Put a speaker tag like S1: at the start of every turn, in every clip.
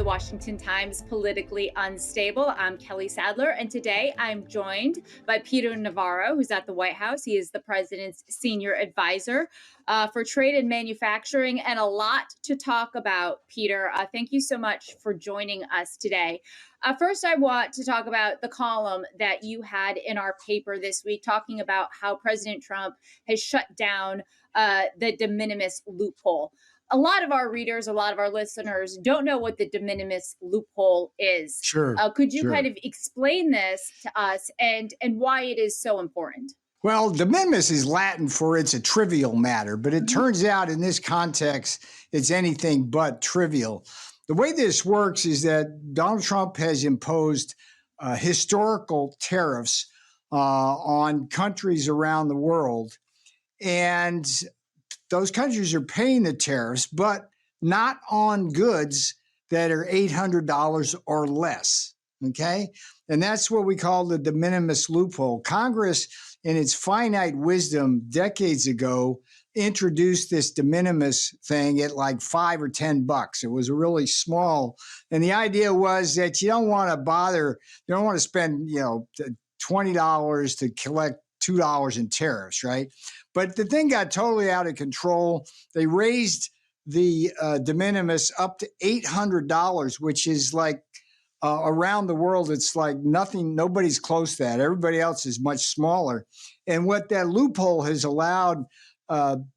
S1: the Washington Times Politically Unstable. I'm Kelly Sadler, and today I'm joined by Peter Navarro, who's at the White House. He is the president's senior advisor for trade and manufacturing, and a lot to talk about, Peter. Thank you so much for joining us today. First, I want to talk about the column that you had in our paper this week, talking about how President Trump has shut down the de minimis loophole. A lot of our readers, a lot of our listeners don't know what the de minimis loophole is.
S2: Sure.
S1: Could you
S2: sure.
S1: kind of explain this to us and why it is so important?
S2: Well, de minimis is Latin for it's a trivial matter, but it turns out in this context, it's anything but trivial. The way this works is that Donald Trump has imposed historical tariffs on countries around the world, and those countries are paying the tariffs, but not on goods that are $800 or less, okay? And that's what we call the de minimis loophole. Congress, in its finite wisdom decades ago, introduced this de minimis thing at like $5 or $10. It was really small. And the idea was that you don't want to bother, you don't want to spend, $20 to collect $2 in tariffs, right? But the thing got totally out of control. They raised the de minimis up to $800, which is like around the world, it's like nothing, nobody's close to that. Everybody else is much smaller. And what that loophole has allowed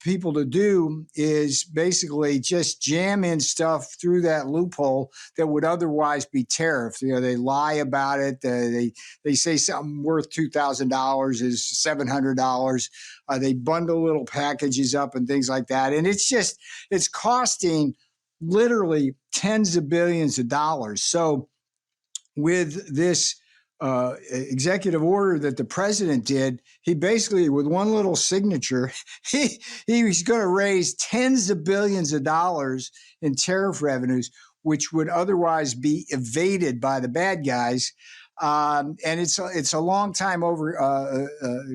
S2: people to do is basically just jam in stuff through that loophole that would otherwise be tariffed. They lie about it. They say something worth $2,000 is $700. They bundle little packages up and things like that. And it's costing literally tens of billions of dollars. So with this executive order that the president did, he basically, with one little signature, he was going to raise tens of billions of dollars in tariff revenues, which would otherwise be evaded by the bad guys. And it's a long time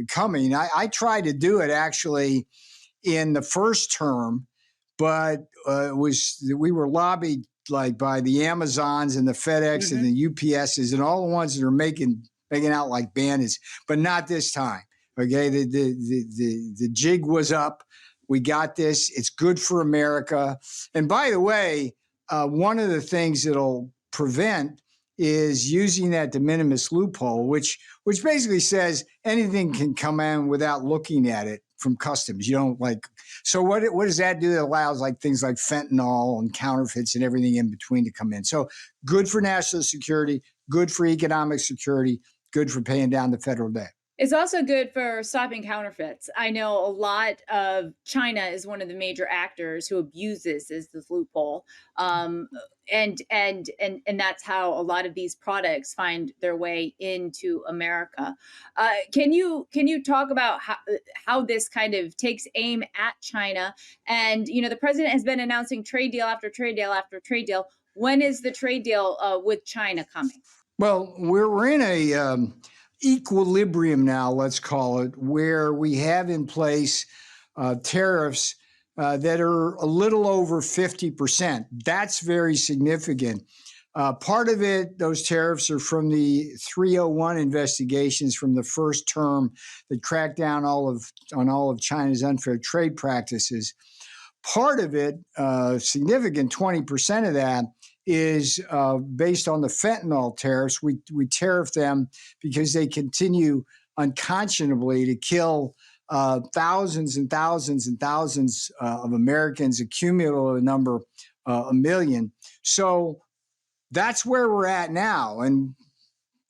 S2: coming. I tried to do it actually in the first term, but we were lobbied like by the Amazons and the FedEx and the UPSs and all the ones that are making out like bandits, but not this time. Okay, the jig was up. We got this. It's good for America. And by the way, one of the things that'll prevent is using that de minimis loophole, which basically says anything can come in without looking at it from customs. You don't like. So what does that do? That allows like things like fentanyl and counterfeits and everything in between to come in. So good for national security, good for economic security, good for paying down the federal debt.
S1: It's also good for stopping counterfeits. I know a lot of China is one of the major actors who abuses this loophole, and that's how a lot of these products find their way into America. Can you talk about how this kind of takes aim at China? And the president has been announcing trade deal after trade deal after trade deal. When is the trade deal with China coming?
S2: Well, we're in a equilibrium now, let's call it, where we have in place tariffs that are a little over 50%. That's very significant. Part of it, those tariffs are from the 301 investigations from the first term that cracked down on all of China's unfair trade practices. Part of it, significant 20% of that, is based on the fentanyl tariffs. We tariff them because they continue unconscionably to kill thousands and thousands and thousands of Americans, a cumulative number, a million. So that's where we're at now. And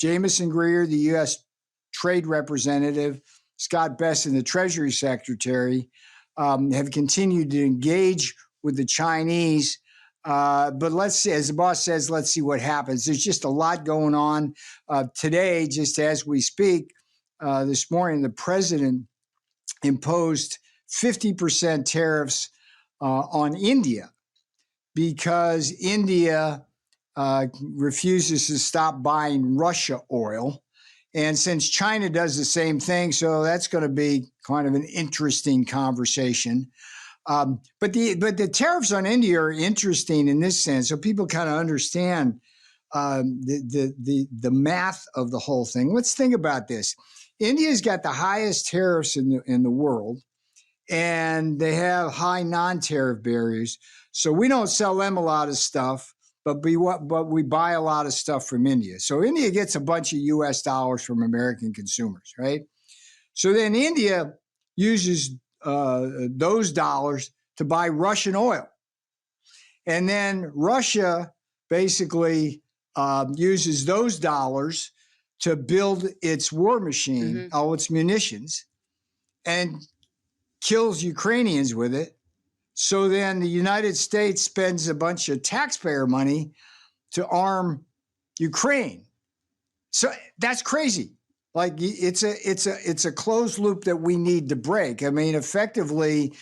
S2: Jamison Greer, the U.S. Trade Representative, Scott Bessent, the Treasury Secretary, have continued to engage with the Chinese. But let's see, as the boss says, let's see what happens. There's just a lot going on. Today, just as we speak, this morning, the president imposed 50% tariffs on India because India refuses to stop buying Russia oil. And since China does the same thing, so that's going to be kind of an interesting conversation. But the tariffs on India are interesting in this sense, so people kind of understand the math of the whole thing. Let's think about this. India's got the highest tariffs in the world, and they have high non-tariff barriers. So we don't sell them a lot of stuff, but we buy a lot of stuff from India. So India gets a bunch of U.S. dollars from American consumers, right? So then India uses those dollars to buy Russian oil. And then Russia basically uses those dollars to build its war machine, all its munitions, and kills Ukrainians with it. So then the United States spends a bunch of taxpayer money to arm Ukraine. So that's crazy. Like it's a closed loop that we need to break. I mean, effectively,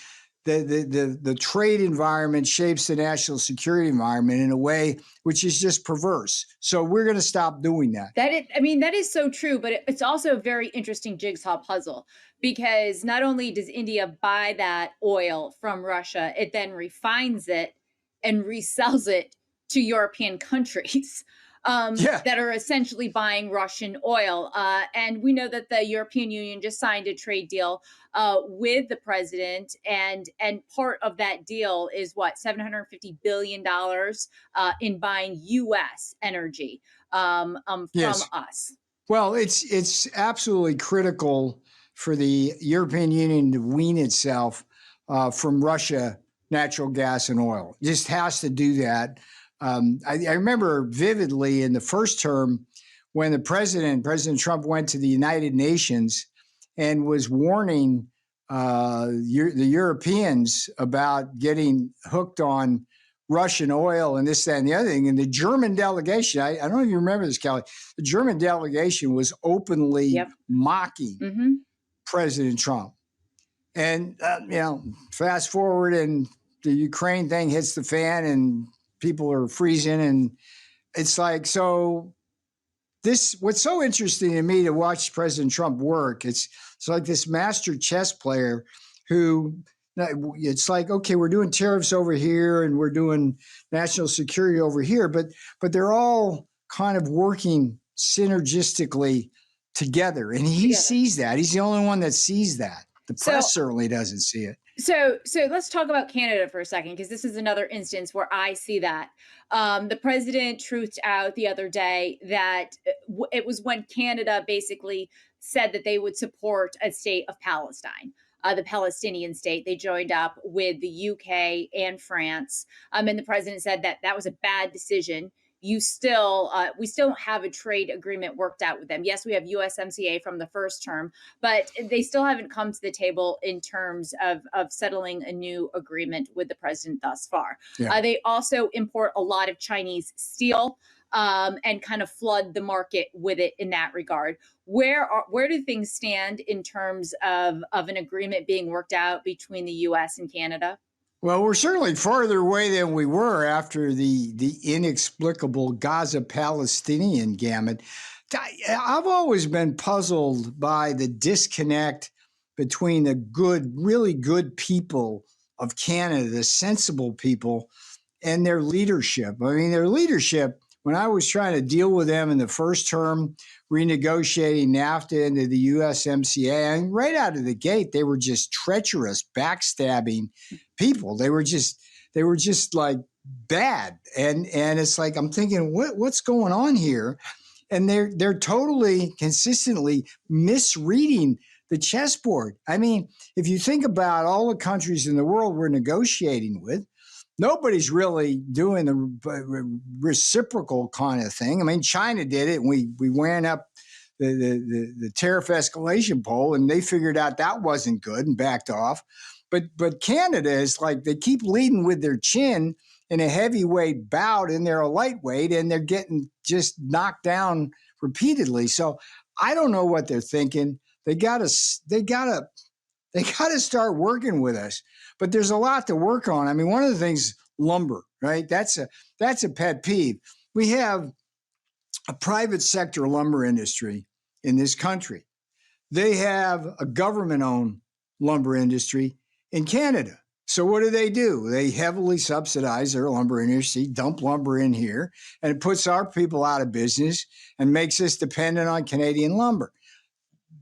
S2: the trade environment shapes the national security environment in a way which is just perverse. So we're going to stop doing that.
S1: That is so true, but it's also a very interesting jigsaw puzzle, because not only does India buy that oil from Russia, it then refines it and resells it to European countries. That are essentially buying Russian oil. And we know that the European Union just signed a trade deal with the president. And part of that deal is what, $750 billion in buying U.S. energy from us.
S2: Well, it's absolutely critical for the European Union to wean itself from Russia natural gas and oil. It just has to do that. I remember vividly in the first term when President Trump went to the United Nations and was warning the Europeans about getting hooked on Russian oil and this, that, and the other thing. And the German delegation, I don't know if you remember this, Kelly, the German delegation was openly mocking President Trump. And, fast forward and the Ukraine thing hits the fan and people are freezing, and it's like, so what's so interesting to me to watch President Trump work, it's like this master chess player who, it's like, okay, we're doing tariffs over here and we're doing national security over here, but they're all kind of working synergistically together. And he sees that. He's the only one that sees that. The press certainly doesn't see it.
S1: So let's talk about Canada for a second, because this is another instance where I see that. The president truthed out the other day that it was when Canada basically said that they would support a state of Palestine, the Palestinian state. They joined up with the UK and France. And the president said that was a bad decision. We still don't have a trade agreement worked out with them. Yes, we have USMCA from the first term, but they still haven't come to the table in terms of settling a new agreement with the president thus far. They also import a lot of Chinese steel and kind of flood the market with it in that regard. Where do things stand in terms of an agreement being worked out between the U.S. and Canada?
S2: Well, we're certainly farther away than we were after the inexplicable Gaza-Palestinian gamut. I've always been puzzled by the disconnect between the really good people of Canada, the sensible people, and their leadership. I mean, their leadership, when I was trying to deal with them in the first term, renegotiating NAFTA into the USMCA, and right out of the gate, they were just treacherous, backstabbing people. They were just like bad. And it's like, I'm thinking, what's going on here? And they're totally consistently misreading the chessboard. I mean, if you think about all the countries in the world we're negotiating with, nobody's really doing the reciprocal kind of thing. I mean, China did it, and we ran up the tariff escalation pole, and they figured out that wasn't good and backed off. But Canada is like, they keep leading with their chin in a heavyweight bout, and they're a lightweight, and they're getting just knocked down repeatedly. So I don't know what they're thinking. They gotta start working with us. But there's a lot to work on. I mean, one of the things, lumber, right? That's a pet peeve. We have a private sector lumber industry in this country. They have a government-owned lumber industry in Canada. So what do? They heavily subsidize their lumber industry, dump lumber in here, and it puts our people out of business and makes us dependent on Canadian lumber.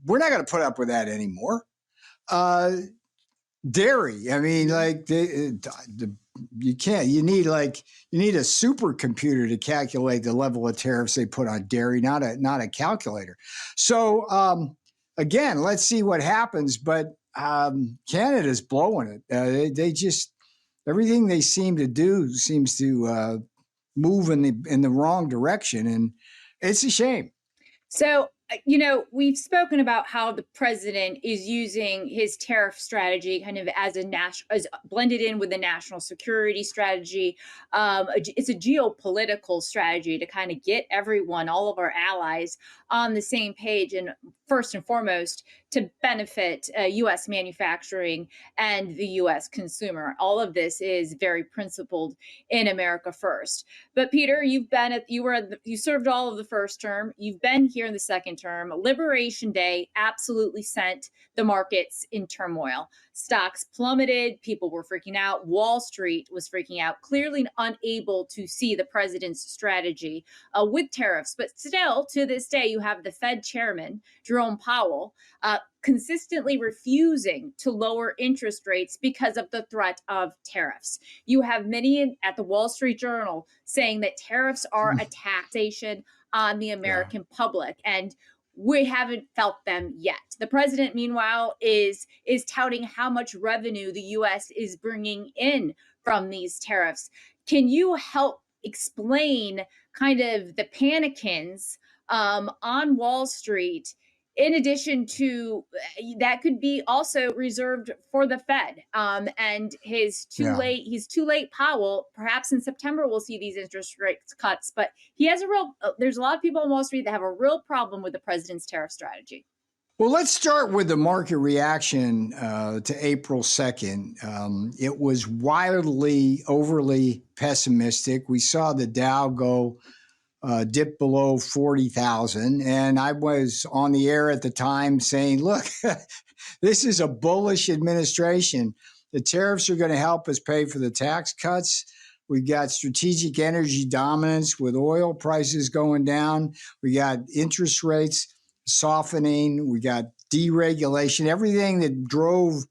S2: We're not going to put up with that anymore. Dairy. I mean, like you can't. You need a supercomputer to calculate the level of tariffs they put on dairy, not a calculator. So again, let's see what happens. But Canada's blowing it. They just everything they seem to do seems to move in the wrong direction, and it's a shame.
S1: So, we've spoken about how the president is using his tariff strategy kind of as blended in with the national security strategy. It's a geopolitical strategy to kind of get everyone, all of our allies, on the same page, and first and foremost, to benefit U.S. manufacturing and the U.S. consumer. All of this is very principled in America First. But Peter, you served all of the first term. You've been here in the second term. Liberation Day absolutely sent the markets in turmoil. Stocks plummeted. People were freaking out. Wall Street was freaking out, clearly unable to see the president's strategy with tariffs. But still, to this day, you have the Fed chairman, Jerome Powell, consistently refusing to lower interest rates because of the threat of tariffs. You have many at the Wall Street Journal saying that tariffs are a taxation on the American public, and we haven't felt them yet. The president, meanwhile, is touting how much revenue the U.S. is bringing in from these tariffs. Can you help explain kind of the panicins on Wall Street? In addition to that, could be also reserved for the Fed and he's too late. Powell, perhaps in September, we'll see these interest rate cuts, but there's a lot of people on Wall Street that have a real problem with the president's tariff strategy.
S2: Well, let's start with the market reaction to April 2nd. It was wildly, overly pessimistic. We saw the Dow go dip below 40,000. And I was on the air at the time saying, look, this is a bullish administration. The tariffs are going to help us pay for the tax cuts. We got strategic energy dominance with oil prices going down. We got interest rates softening. We got deregulation. Everything that drove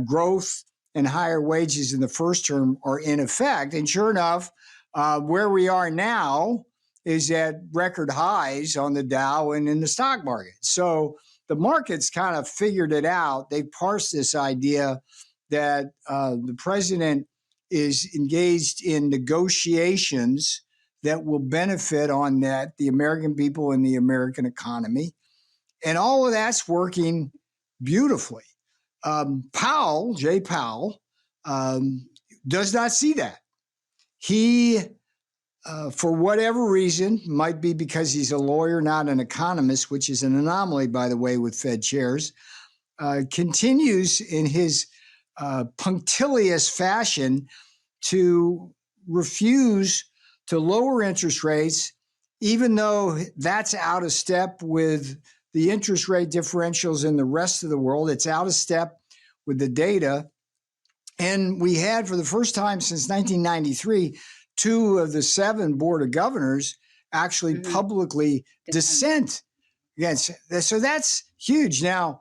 S2: growth and higher wages in the first term are in effect. And sure enough, where we are now is at record highs on the Dow and in the stock market. So the market's kind of figured it out. They parsed this idea that the president is engaged in negotiations that will benefit on that the American people and the American economy. And all of that's working beautifully. Jay Powell, does not see that. He for whatever reason, might be because he's a lawyer, not an economist, which is an anomaly, by the way, with Fed chairs, continues in his punctilious fashion to refuse to lower interest rates, even though that's out of step with the interest rate differentials in the rest of the world. It's out of step with the data. And we had, for the first time since 1993, 2 of the 7 board of governors actually publicly dissent against it. So that's huge. Now,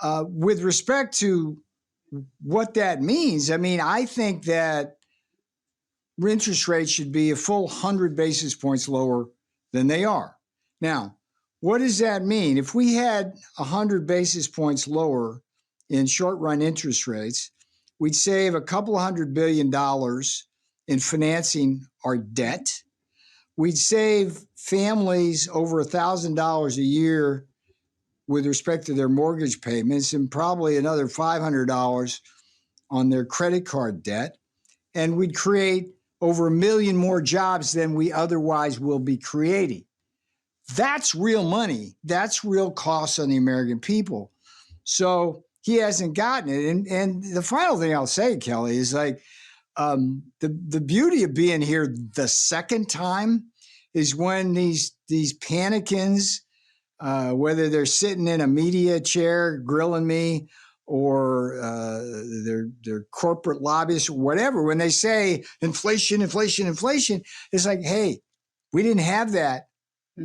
S2: with respect to what that means, I mean, I think that interest rates should be a full 100 basis points lower than they are. Now, what does that mean? If we had 100 basis points lower in short-run interest rates, we'd save a couple $100 billion in financing our debt. We'd save families over $1,000 a year with respect to their mortgage payments and probably another $500 on their credit card debt. And we'd create over 1 million more jobs than we otherwise will be creating. That's real money. That's real costs on the American people. So he hasn't gotten it. And the final thing I'll say, Kelly, is like, the beauty of being here the second time is when these panicins, whether they're sitting in a media chair grilling me or their corporate lobbyists or whatever, when they say inflation, inflation, inflation, it's like, hey, we didn't have that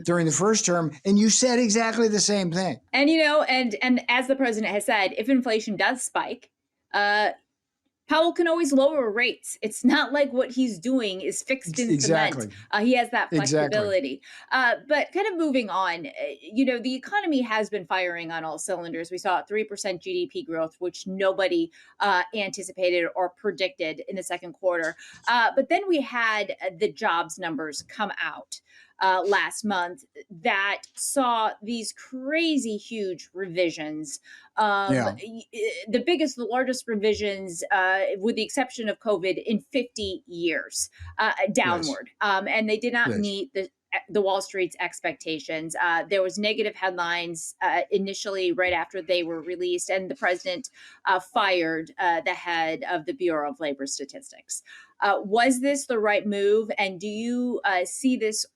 S2: during the first term, and you said exactly the same thing.
S1: And and as the president has said, if inflation does spike, Powell can always lower rates. It's not like what he's doing is fixed in cement. He has that flexibility. But kind of moving on, the economy has been firing on all cylinders. We saw 3% GDP growth, which nobody anticipated or predicted in the second quarter. But then we had the jobs numbers come out last month that saw these crazy huge revisions. The biggest, the largest revisions, with the exception of COVID, in 50 years, downward. Yes. And they did not meet the Wall Street's expectations. There was negative headlines initially right after they were released, and the president fired the head of the Bureau of Labor Statistics. Was this the right move? And do you see this,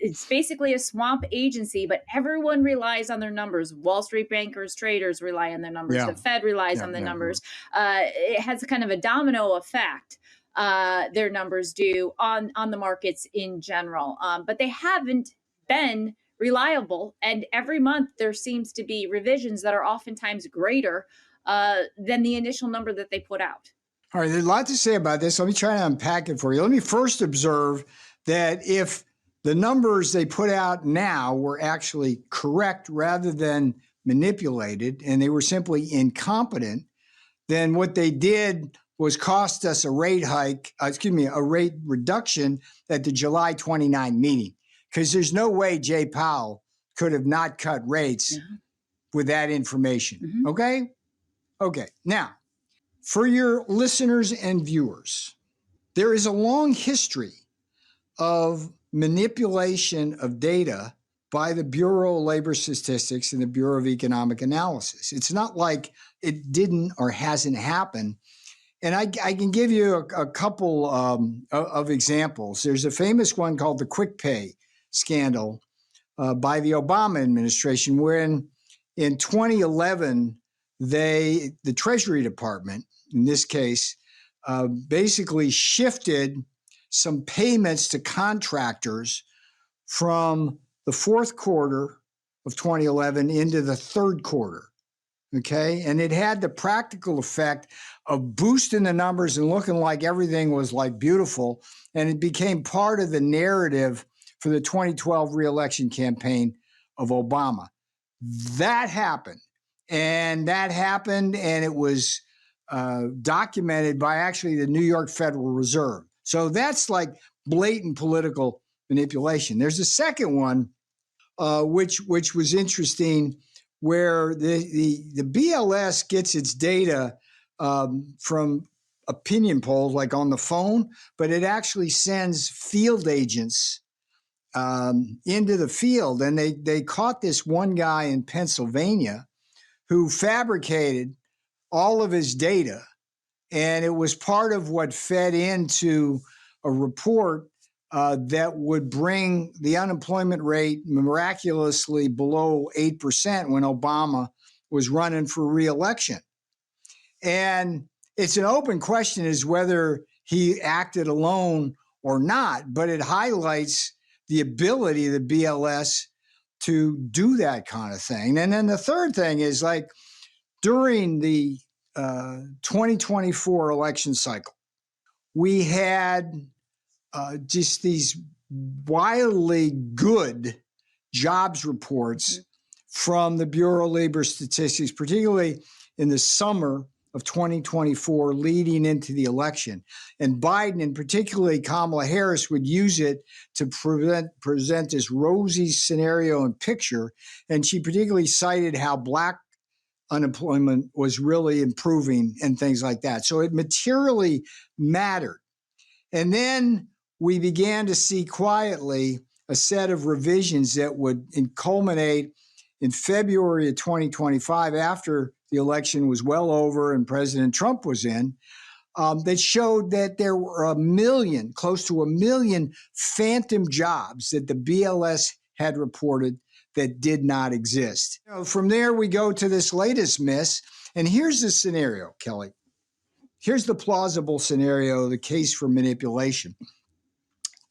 S1: it's basically a swamp agency, but everyone relies on their numbers. Wall Street bankers, traders rely on their numbers. Yeah. The Fed relies on the numbers. It has kind of a domino effect, their numbers do on the markets in general. But they haven't been reliable. And every month there seems to be revisions that are oftentimes greater than the initial number that they put out.
S2: All right, there's a lot to say about this. Let me try to unpack it for you. Let me first observe that if the numbers they put out now were actually correct rather than manipulated, and they were simply incompetent, then what they did was cost us a rate reduction at the July 29 meeting. Because there's no way Jay Powell could have not cut rates with that information. Mm-hmm. Okay. Now, for your listeners and viewers, there is a long history of manipulation of data by the Bureau of Labor Statistics and the Bureau of Economic Analysis. It's not like it didn't or hasn't happened. And I can give you a couple of examples. There's a famous one called the Quick Pay scandal by the Obama administration, when in 2011, the Treasury Department, in this case, basically shifted some payments to contractors from the fourth quarter of 2011 into the third quarter. Okay. And it had the practical effect of boosting the numbers and looking like everything was like beautiful. And it became part of the narrative for the 2012 reelection campaign of Obama. That happened. And it was documented by actually the New York Federal Reserve. So that's like blatant political manipulation. There's a second one, which was interesting, where the BLS gets its data from opinion polls, like on the phone, but it actually sends field agents into the field. And they caught this one guy in Pennsylvania who fabricated all of his data. And it was part of what fed into a report that would bring the unemployment rate miraculously below 8% when Obama was running for re-election. And it's an open question as whether he acted alone or not, but it highlights the ability of the BLS to do that kind of thing. And then the third thing is, like, during the 2024 election cycle, we had just these wildly good jobs reports from the Bureau of Labor Statistics, particularly in the summer of 2024 leading into the election. And Biden, and particularly Kamala Harris, would use it to present this rosy scenario and picture. And she particularly cited how Black unemployment was really improving and things like that. So it materially mattered. And then we began to see quietly a set of revisions that would culminate in February of 2025, after the election was well over and President Trump was in, that showed that there were close to a million phantom jobs that the BLS had reported that did not exist. From there, we go to this latest miss, And here's the scenario, Kelly. Here's the plausible scenario, the case for manipulation.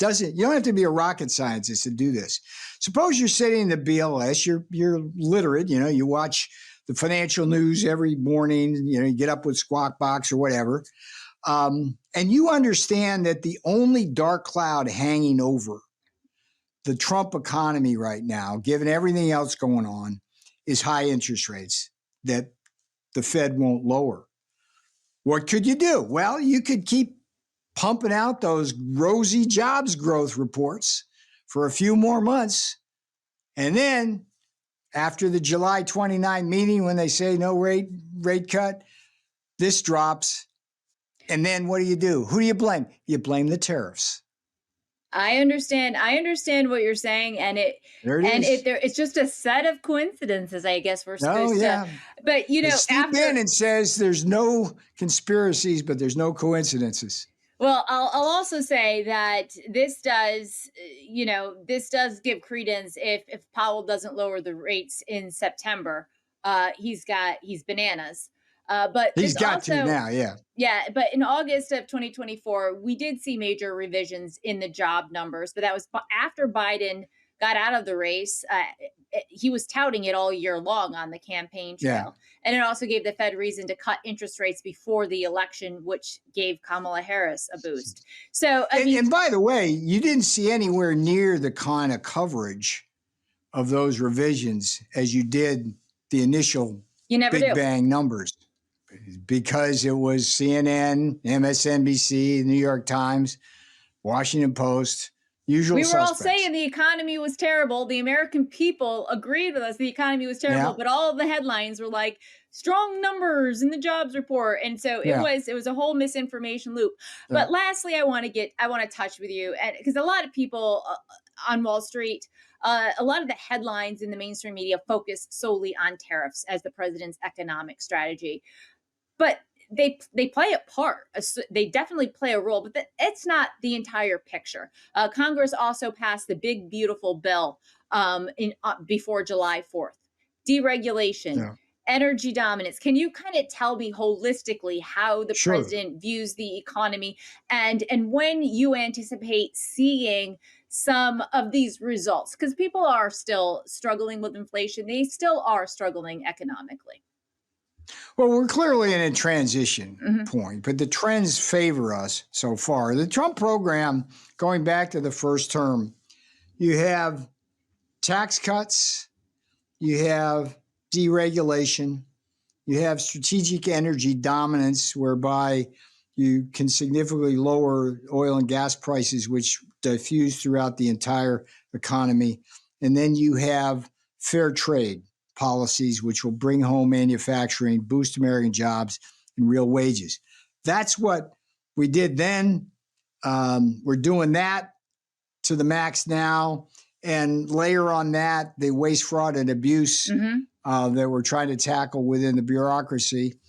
S2: You don't have to be a rocket scientist to do this. Suppose you're sitting in the BLS, you're literate, you watch the financial news every morning, you get up with Squawk Box or whatever. And you understand that the only dark cloud hanging over the Trump economy right now, given everything else going on, is high interest rates that the Fed won't lower. What could you do? Well, you could keep pumping out those rosy jobs growth reports for a few more months. And then after the July 29 meeting, when they say no rate cut, this drops. And then what do? Who do you blame? You blame the tariffs.
S1: I understand what you're saying, and it's just a set of coincidences, I guess we're supposed to. But
S2: Steve Bannon says there's no conspiracies, but there's no coincidences.
S1: Well, I'll also say that this does give credence if Powell doesn't lower the rates in September. He's bananas. But
S2: he's got to now, yeah.
S1: Yeah, but in August of 2024, we did see major revisions in the job numbers, but that was after Biden got out of the race. He was touting it all year long on the campaign trail. Yeah. And it also gave the Fed reason to cut interest rates before the election, which gave Kamala Harris a boost. So,
S2: and by the way, you didn't see anywhere near the kind of coverage of those revisions as you did the initial Big Bang numbers. Because it was CNN, MSNBC, New York Times, Washington Post, usual suspects.
S1: We were all saying the economy was terrible. The American people agreed with us the economy was terrible, but all of the headlines were like strong numbers in the jobs report. And so it was a whole misinformation loop. But lastly, I want to touch with you, because a lot of people on Wall Street, a lot of the headlines in the mainstream media focus solely on tariffs as the president's economic strategy. But they play a part. They definitely play a role, but it's not the entire picture. Congress also passed the big, beautiful bill before July 4th. Deregulation, energy dominance. Can you kind of tell me holistically how the president views the economy and when you anticipate seeing some of these results? Because people are still struggling with inflation. They still are struggling economically.
S2: Well, we're clearly in a transition point, but the trends favor us so far. The Trump program, going back to the first term, you have tax cuts, you have deregulation, you have strategic energy dominance, whereby you can significantly lower oil and gas prices, which diffuse throughout the entire economy. And then you have fair trade policies, which will bring home manufacturing, boost American jobs and real wages. That's what we did then. We're doing that to the max now. And layer on that the waste, fraud, and abuse that we're trying to tackle within the bureaucracy.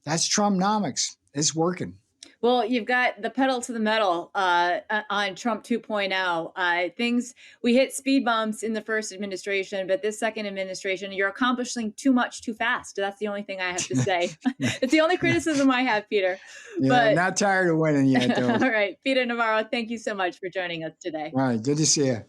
S2: That's Trumponomics. It's working.
S1: Well, you've got the pedal to the metal on Trump 2.0. We hit speed bumps in the first administration, but this second administration, you're accomplishing too much too fast. That's the only thing I have to say. It's the only criticism I have, Peter.
S2: Yeah, but I'm not tired of winning yet, though.
S1: All right. Peter Navarro, thank you so much for joining us today.
S2: All right. Good to see you.